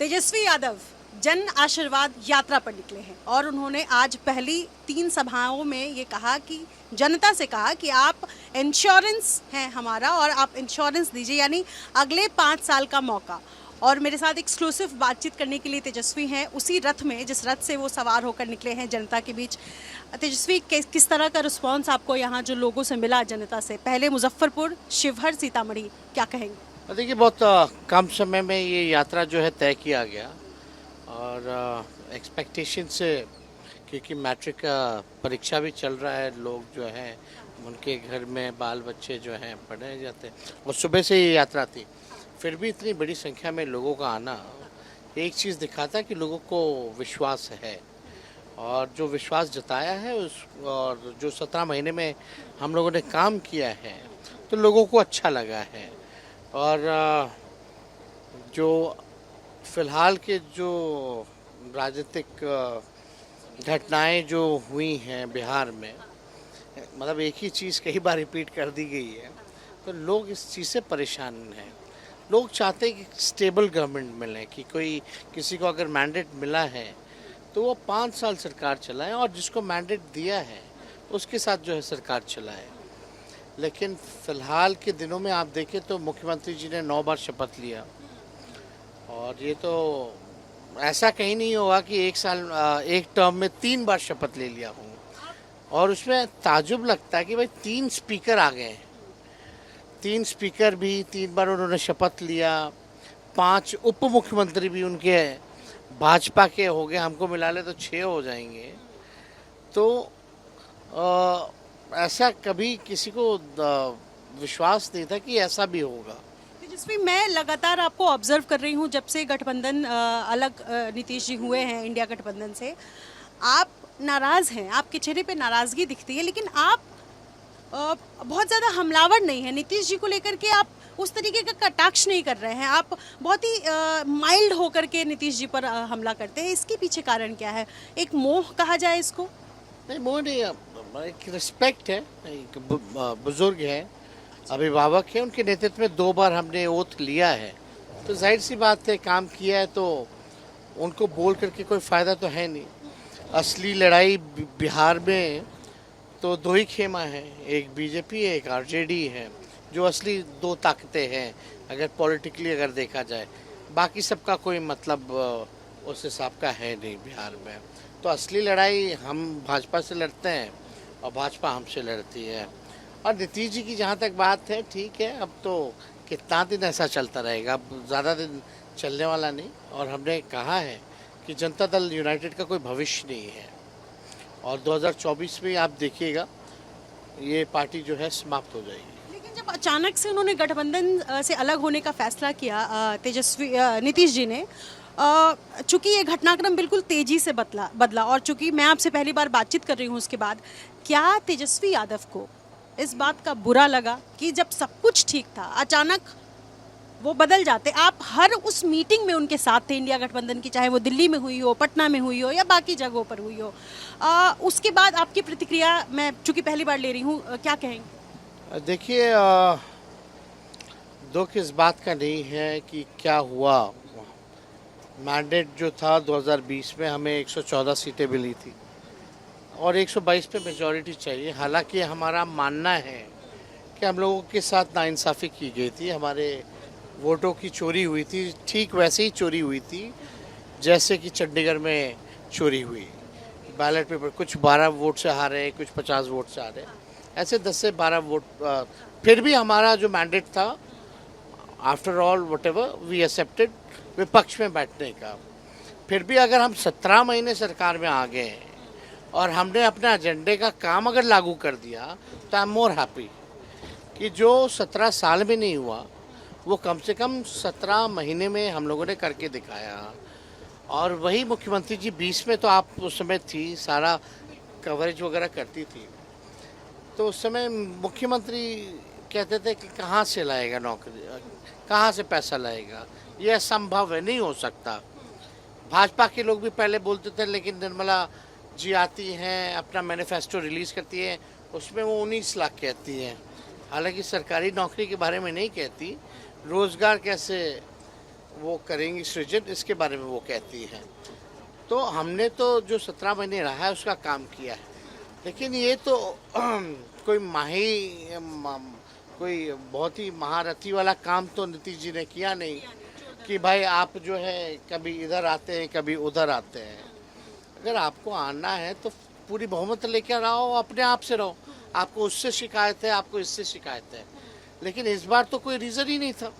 तेजस्वी यादव जन आशीर्वाद यात्रा पर निकले हैं और उन्होंने आज पहली 3 सभाओं में ये कहा कि जनता से कहा कि आप इंश्योरेंस हैं हमारा और आप इंश्योरेंस दीजिए, यानी अगले 5 साल का मौका। और मेरे साथ एक्सक्लूसिव बातचीत करने के लिए तेजस्वी हैं उसी रथ में जिस रथ से वो सवार होकर निकले हैं जनता के बीच। तेजस्वी, किस तरह का रिस्पॉन्स आपको यहाँ जो लोगों से मिला जनता से? पहले मुजफ्फरपुर, शिवहर, सीतामढ़ी, क्या कहेंगे? देखिए, बहुत कम समय में ये यात्रा जो है तय किया गया और एक्सपेक्टेशन से, क्योंकि मैट्रिक का परीक्षा भी चल रहा है, लोग जो हैं उनके घर में बाल बच्चे जो हैं पढ़े जाते हैं और सुबह से ये यात्रा थी। फिर भी इतनी बड़ी संख्या में लोगों का आना एक चीज़ दिखाता है कि लोगों को विश्वास है और जो विश्वास जताया है उस और जो 17 महीने में हम लोगों ने काम किया है तो लोगों को अच्छा लगा है। और जो फिलहाल के जो राजनीतिक घटनाएं जो हुई हैं बिहार में, मतलब एक ही चीज़ कई बार रिपीट कर दी गई है, तो लोग इस चीज़ से परेशान हैं। लोग चाहते हैं कि स्टेबल गवर्नमेंट मिले, कि कोई किसी को अगर मैंडेट मिला है तो वो 5 साल सरकार चलाए और जिसको मैंडेट दिया है उसके साथ जो है सरकार चलाए। लेकिन फ़िलहाल के दिनों में आप देखें तो मुख्यमंत्री जी ने 9 बार शपथ लिया और ये तो ऐसा कहीं नहीं होगा कि एक टर्म में 3 बार शपथ ले लिया हूँ। और उसमें ताजुब लगता है कि भाई 3 स्पीकर आ गए हैं, 3 स्पीकर भी 3 बार उन्होंने शपथ लिया, 5 उप मुख्यमंत्री भी उनके भाजपा के हो गए, हमको मिला ले तो 6 हो जाएंगे। तो ऐसा कभी किसी को विश्वास नहीं था कि ऐसा भी होगा। तेजस्वी, मैं लगातार आपको ऑब्जर्व कर रही हूँ जब से गठबंधन अलग नीतीश जी हुए हैं इंडिया गठबंधन से। आप नाराज़ हैं, आपके चेहरे पे नाराज़गी दिखती है, लेकिन आप बहुत ज़्यादा हमलावर नहीं है नीतीश जी को लेकर के। आप उस तरीके का कटाक्ष नहीं कर रहे हैं, आप बहुत ही माइल्ड होकर के नीतीश जी पर हमला करते हैं। इसके पीछे कारण क्या है? एक मोह कहा जाए इसको? नहीं, मोह नहीं, एक रिस्पेक्ट है। एक बुजुर्ग है, अभिभावक है, उनके नेतृत्व में 2 बार हमने ओथ लिया है, तो जाहिर सी बात है काम किया है तो उनको बोल करके कोई फ़ायदा तो है नहीं। असली लड़ाई बिहार में तो 2 ही खेमा है, एक बीजेपी है, एक आरजेडी है, जो असली 2 ताकतें हैं अगर पॉलिटिकली अगर देखा जाए। बाकी सबका कोई मतलब उस हिसाब का है नहीं बिहार में। तो असली लड़ाई हम भाजपा से लड़ते हैं और भाजपा हमसे लड़ती है। और नीतीश जी की जहाँ तक बात है, ठीक है, अब तो कितना दिन ऐसा चलता रहेगा, अब ज़्यादा दिन चलने वाला नहीं। और हमने कहा है कि जनता दल यूनाइटेड का कोई भविष्य नहीं है और 2024 में आप देखिएगा ये पार्टी जो है समाप्त हो जाएगी। लेकिन जब अचानक से उन्होंने गठबंधन से अलग होने का फैसला किया तेजस्वी नीतीश जी ने, चूंकि ये घटनाक्रम बिल्कुल तेजी से बदला और चूंकि मैं आपसे पहली बार बातचीत कर रही हूँ उसके बाद, क्या तेजस्वी यादव को इस बात का बुरा लगा कि जब सब कुछ ठीक था अचानक वो बदल जाते? आप हर उस मीटिंग में उनके साथ थे इंडिया गठबंधन की, चाहे वो दिल्ली में हुई हो, पटना में हुई हो या बाकी जगहों पर हुई हो। उसके बाद आपकी प्रतिक्रिया मैं चूंकि पहली बार ले रही हूँ, क्या कहेंगे? देखिए, दुख इस बात का नहीं है कि क्या हुआ। मैंडेट जो था 2020 में हमें 114 सीटें मिली थी और 122 पे मेजॉरिटी चाहिए। हालांकि हमारा मानना है कि हम लोगों के साथ नाइंसाफ़ी की गई थी, हमारे वोटों की चोरी हुई थी, ठीक वैसे ही चोरी हुई थी जैसे कि चंडीगढ़ में चोरी हुई। बैलेट पेपर कुछ 12 वोट से हारे, कुछ 50 वोट से हारे, ऐसे 10 से 12 वोट। फिर भी हमारा जो मैंडेट था, after all whatever we accepted, विपक्ष में बैठने का। फिर भी अगर हम 17 महीने सरकार में आ गए और हमने अपने एजेंडे का काम अगर लागू कर दिया तो आई एम मोर हैप्पी कि जो 17 साल में नहीं हुआ वो कम से कम 17 महीने में हम लोगों ने करके दिखाया। और वही मुख्यमंत्री जी 20 में तो आप उस समय थी, सारा कवरेज वगैरह करती थी, तो उस समय मुख्यमंत्री कहते थे कि कहाँ से लाएगा नौकरी, कहाँ से पैसा लाएगा, ये असंभव है, नहीं हो सकता। भाजपा के लोग भी पहले बोलते थे, लेकिन निर्मला जी आती हैं, अपना मैनिफेस्टो रिलीज़ करती है, उसमें वो 19 लाख कहती हैं, हालांकि सरकारी नौकरी के बारे में नहीं कहती। रोज़गार कैसे वो करेंगी सृजन, इसके बारे में वो कहती हैं। तो हमने तो जो 17 महीने रहा है उसका काम किया है, लेकिन ये तो कोई कोई बहुत ही महारथी वाला काम तो नीतीश जी ने किया नहीं कि भाई आप जो है कभी इधर आते हैं कभी उधर आते हैं। अगर आपको आना है तो पूरी बहुमत लेकर आओ, अपने आप से रहो। आपको उससे शिकायत है, आपको इससे शिकायत है, लेकिन इस बार तो कोई रीज़न ही नहीं था।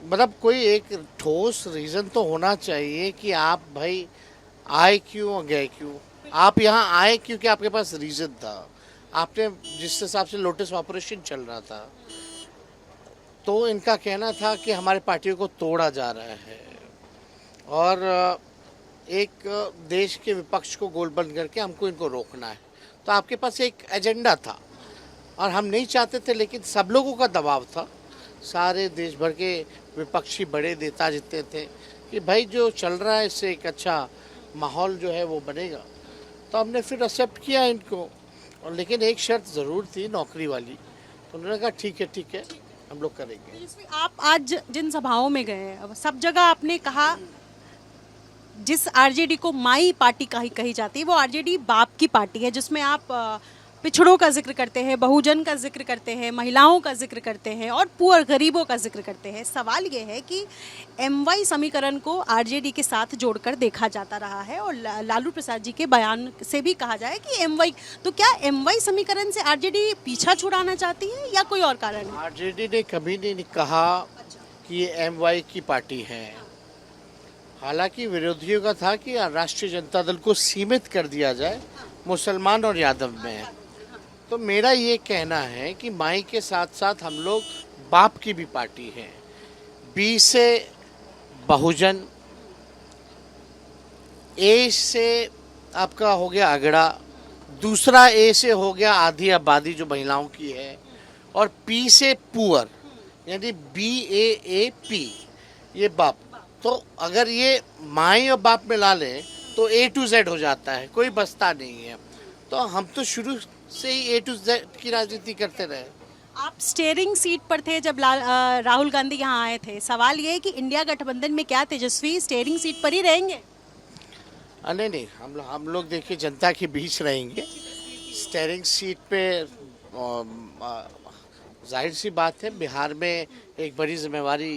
मतलब कोई एक ठोस रीज़न तो होना चाहिए कि आप भाई आए क्यों और गए क्यों। आप यहाँ आए क्योंकि आपके पास रीज़न था। आपने जिस हिसाब से लोटस ऑपरेशन चल रहा था, तो इनका कहना था कि हमारे पार्टियों को तोड़ा जा रहा है और एक देश के विपक्ष को गोल बंद करके हमको इनको रोकना है। तो आपके पास एक एजेंडा था और हम नहीं चाहते थे, लेकिन सब लोगों का दबाव था। सारे देश भर के विपक्षी बड़े नेता जितने थे कि भाई जो चल रहा है इससे एक अच्छा माहौल जो है वो बनेगा। तो हमने फिर एक्सेप्ट किया इनको, और लेकिन एक शर्त ज़रूर थी, नौकरी वाली। तो उन्होंने कहा ठीक है हम लोग करेंगे। तेजस्वी, आप आज जिन सभाओं में गए, अब सब जगह आपने कहा जिस आरजेडी को माई पार्टी कही जाती है वो आरजेडी बाप की पार्टी है, जिसमें आप पिछड़ों का जिक्र करते हैं, बहुजन का जिक्र करते हैं, महिलाओं का जिक्र करते हैं और पुअर गरीबों का जिक्र करते हैं। सवाल ये है कि एमवाई समीकरण को आरजेडी के साथ जोड़कर देखा जाता रहा है और लालू प्रसाद जी के बयान से भी कहा जाए कि एमवाई, तो क्या एमवाई समीकरण से आरजेडी पीछा छुड़ाना चाहती है या कोई और कारण है? आरजेडी ने कभी नहीं कहा कि ये एमवाई की पार्टी है। हालांकि विरोधियों का था कि राष्ट्रीय जनता दल को सीमित कर दिया जाए मुसलमान और यादव में। तो मेरा ये कहना है कि माई के साथ साथ हम लोग बाप की भी पार्टी है। बी से बहुजन, ए से आपका हो गया अगड़ा, दूसरा ए से हो गया आधी आबादी जो महिलाओं की है, और पी से पुअर, यानी BAAP, ये बाप। तो अगर ये माई और बाप मिला लें तो A to Z हो जाता है, कोई बसता नहीं है। तो हम तो शुरू से ही A to Z की राजनीति करते रहे। आप स्टीयरिंग सीट पर थे जब राहुल गांधी यहाँ आए थे। सवाल ये है कि इंडिया गठबंधन में क्या तेजस्वी स्टीयरिंग सीट पर ही रहेंगे? नहीं, हम लोग देखिए जनता के बीच रहेंगे। स्टीयरिंग सीट पे जाहिर सी बात है, बिहार में एक बड़ी जिम्मेवारी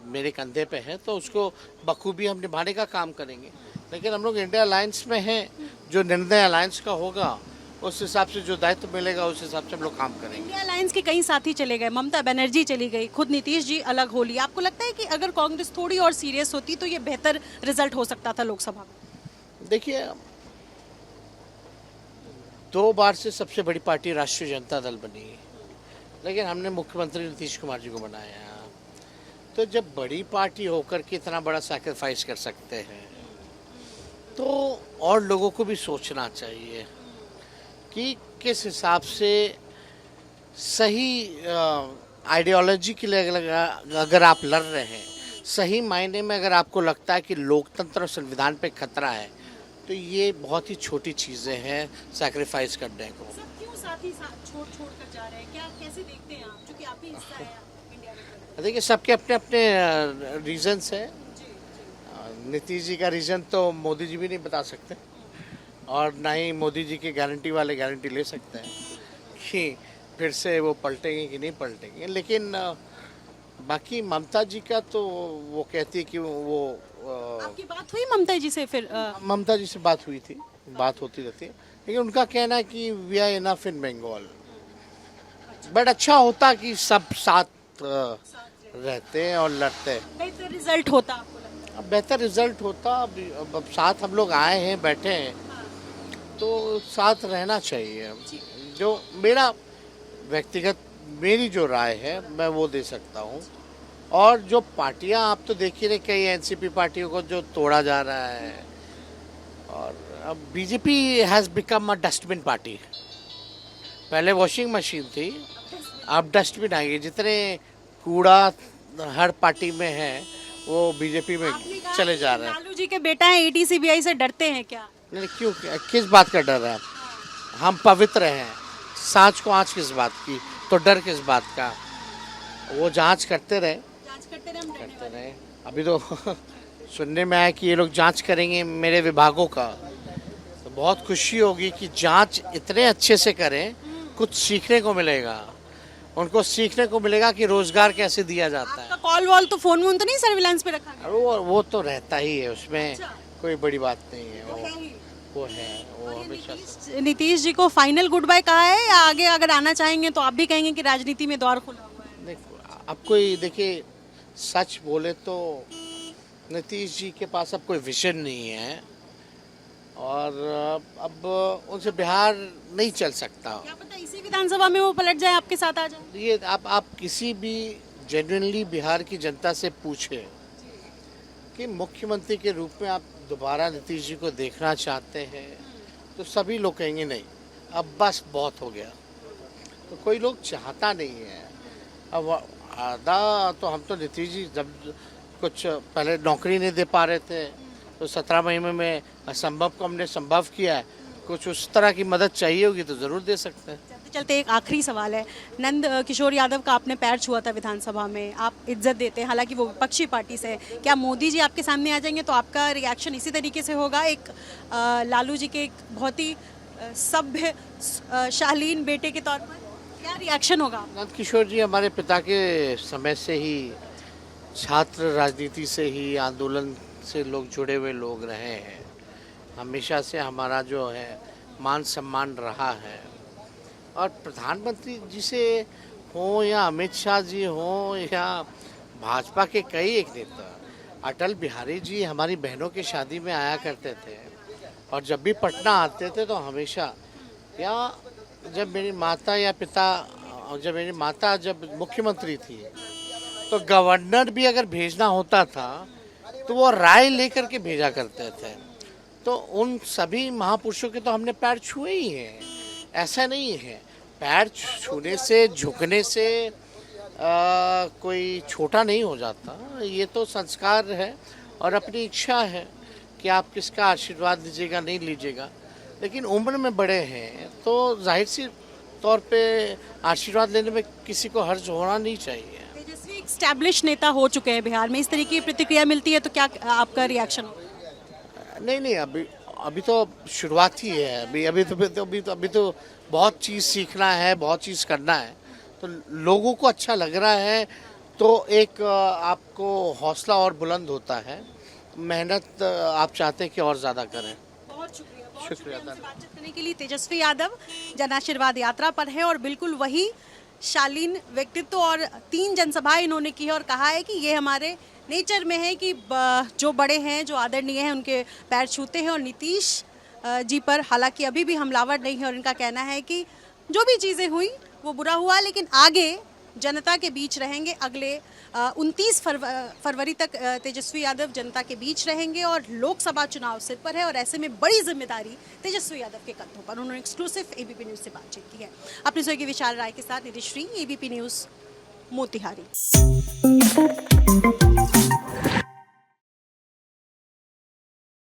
मेरे कंधे पे है, तो उसको बखूबी हम निभाने का काम करेंगे। लेकिन हम लोग इंडिया अलायंस में हैं, जो निर्णय अलायंस का होगा उस हिसाब से जो दायित्व मिलेगा उस हिसाब से हम लोग काम करेंगे। इंडिया अलायंस के कई साथी चले गए, ममता बनर्जी चली गई, खुद नीतीश जी अलग हो लिए। आपको लगता है कि अगर कांग्रेस थोड़ी और सीरियस होती तो ये बेहतर रिजल्ट हो सकता था लोकसभा में? देखिए, 2 बार से सबसे बड़ी पार्टी राष्ट्रीय जनता दल बनी, लेकिन हमने मुख्यमंत्री नीतीश कुमार जी को बनाया। तो जब बड़ी पार्टी होकर के इतना बड़ा सैक्रिफाइस कर सकते हैं तो और लोगों को भी सोचना चाहिए कि किस हिसाब से सही आइडियोलॉजी के लिए अगर आप लड़ रहे हैं, सही मायने में अगर आपको लगता है कि लोकतंत्र और संविधान पे खतरा है, तो ये बहुत ही छोटी चीज़ें हैं सैक्रिफाइस करने को। सब क्यों साथी छोड़ कर जा रहे हैं? क्या कैसे देखते हैं आप, क्योंकि आप भी हिस्सा है इंडिया में? देखिए, सबके अपने अपने रीजंस हैं। नीतीश जी का रीज़न तो मोदी जी भी नहीं बता सकते, और ना ही मोदी जी की गारंटी वाले गारंटी ले सकते हैं कि फिर से वो पलटेंगे कि नहीं पलटेंगे। लेकिन बाकी ममता जी का तो वो कहती है कि वो आपकी बात हुई ममता जी से? फिर ममता जी से बात हुई थी, बात होती रहती है, लेकिन उनका कहना है कि we are enough in Bengal. But अच्छा होता कि सब साथ रहते हैं और लड़ते हैं, बेहतर रिजल्ट होता। आपको लगता है? अब बेहतर रिजल्ट होता। अब साथ हम लोग आए हैं, बैठे हैं, तो साथ रहना चाहिए। जो मेरा व्यक्तिगत मेरी जो राय है मैं वो दे सकता हूँ। और जो पार्टियां आप तो देख ही रहे, कई एनसीपी पार्टियों को जो तोड़ा जा रहा है, और अब BJP has become a dustbin party. पहले वॉशिंग मशीन थी, अब डस्टबिन आ गई। जितने कूड़ा हर पार्टी में है वो बीजेपी में चले जा रहे हैं। लालू जी के बेटा हैं, ईडी सीबीआई से डरते हैं क्या? नहीं, क्यों, किस बात का डर है? हम पवित्र हैं, सांच को आँच किस बात की, तो डर किस बात का? वो जांच करते रहे, करते रहे हम रहने करते वाले। रहे। अभी तो सुनने में आया कि ये लोग जांच करेंगे मेरे विभागों का, तो बहुत खुशी होगी कि जांच इतने अच्छे से करें, कुछ सीखने को मिलेगा। उनको सीखने को मिलेगा कि रोजगार कैसे दिया जाता है। आपका कॉल वॉल तो फोन वोन तो नहीं सर्विलांस पे रखा गया? और वो तो रहता ही है, उसमें अच्छा। कोई बड़ी बात नहीं है। वो है ही। वो है, वो और ये हमेशा नीतीश जी को फाइनल गुड बाय कहा है या आगे अगर आना चाहेंगे तो आप भी कहेंगे कि राजनीति में द्वार खुला हुआ है? देखो, अब कोई देखिए सच बोले तो नीतीश जी के पास अब कोई विजन नहीं है, और अब उनसे बिहार नहीं चल सकता। क्या पता इसी विधानसभा में वो पलट जाए, आपके साथ आ जाए। ये आप किसी भी जेन्युइनली बिहार की जनता से पूछे कि मुख्यमंत्री के रूप में आप दोबारा नीतीश जी को देखना चाहते हैं, तो सभी लोग कहेंगे नहीं, अब बस बहुत हो गया। तो कोई लोग चाहता नहीं है। अब आधा तो हम तो नीतीश जी जब कुछ पहले नौकरी नहीं दे पा रहे थे, तो 17 महीने में असंभव को हमने संभव किया है। कुछ उस तरह की मदद चाहिए होगी तो ज़रूर दे सकते हैं। चलते चलते एक आखिरी सवाल है। नंद किशोर यादव का आपने पैर छुआ था विधानसभा में, आप इज्जत देते हैं, हालांकि वो विपक्षी पार्टी से है। क्या मोदी जी आपके सामने आ जाएंगे तो आपका रिएक्शन इसी तरीके से होगा? एक लालू जी के एक बहुत ही सभ्य शालीन बेटे के तौर पर क्या रिएक्शन होगा? नंद किशोर जी हमारे पिता के समय से ही छात्र राजनीति से ही, आंदोलन से लोग जुड़े हुए लोग रहे हैं। हमेशा से हमारा जो है मान सम्मान रहा है। और प्रधानमंत्री जी से हो या अमित शाह जी हो या भाजपा के कई एक नेता, अटल बिहारी जी हमारी बहनों की शादी में आया करते थे, और जब भी पटना आते थे तो हमेशा, या जब मेरी माता या पिता, जब मेरी माता जब मुख्यमंत्री थी तो गवर्नर भी अगर भेजना होता था तो वो राय लेकर के भेजा करते थे। तो उन सभी महापुरुषों के तो हमने पैर छुए ही हैं। ऐसा नहीं है, पैर छूने से, झुकने से कोई छोटा नहीं हो जाता। ये तो संस्कार है और अपनी इच्छा है कि आप किसका आशीर्वाद लीजिएगा नहीं लीजिएगा। लेकिन उम्र में बड़े हैं तो जाहिर सी तौर पे आशीर्वाद लेने में किसी को हर्ज होना नहीं चाहिए। तेजस्वी एक स्टैब्लिश नेता हो चुके हैं बिहार में, इस तरीके की प्रतिक्रिया मिलती है तो क्या आपका रिएक्शन होगा? नहीं, अभी तो शुरुआत ही है। अभी तो बहुत चीज़ सीखना है, बहुत चीज़ करना है। तो लोगों को अच्छा लग रहा है तो एक आपको हौसला और बुलंद होता है। मेहनत आप चाहते हैं कि और ज़्यादा करें। बहुत शुक्रिया, शुक्रिया। हमसे बातचीत करने के लिए। तेजस्वी यादव जन आशीर्वाद यात्रा पर है और बिल्कुल वही शालीन व्यक्तित्व, और 3 जनसभाएं इन्होंने की है और कहा है कि ये हमारे नेचर में है कि जो बड़े हैं, जो आदरणीय हैं, उनके पैर छूते हैं। और नीतीश जी पर हालांकि अभी भी हमलावर नहीं है, और इनका कहना है कि जो भी चीज़ें हुई वो बुरा हुआ, लेकिन आगे जनता के बीच रहेंगे। अगले 29 फरवरी तक तेजस्वी यादव जनता के बीच रहेंगे और लोकसभा चुनाव सिर पर है, और ऐसे में बड़ी जिम्मेदारी तेजस्वी यादव के कंधों पर। उन्होंने एक्सक्लूसिव एबीपी न्यूज़ से बातचीत की है। अपने स्वयं की विशाल राय के साथ निधि श्री, एबीपी न्यूज़, मोतिहारी।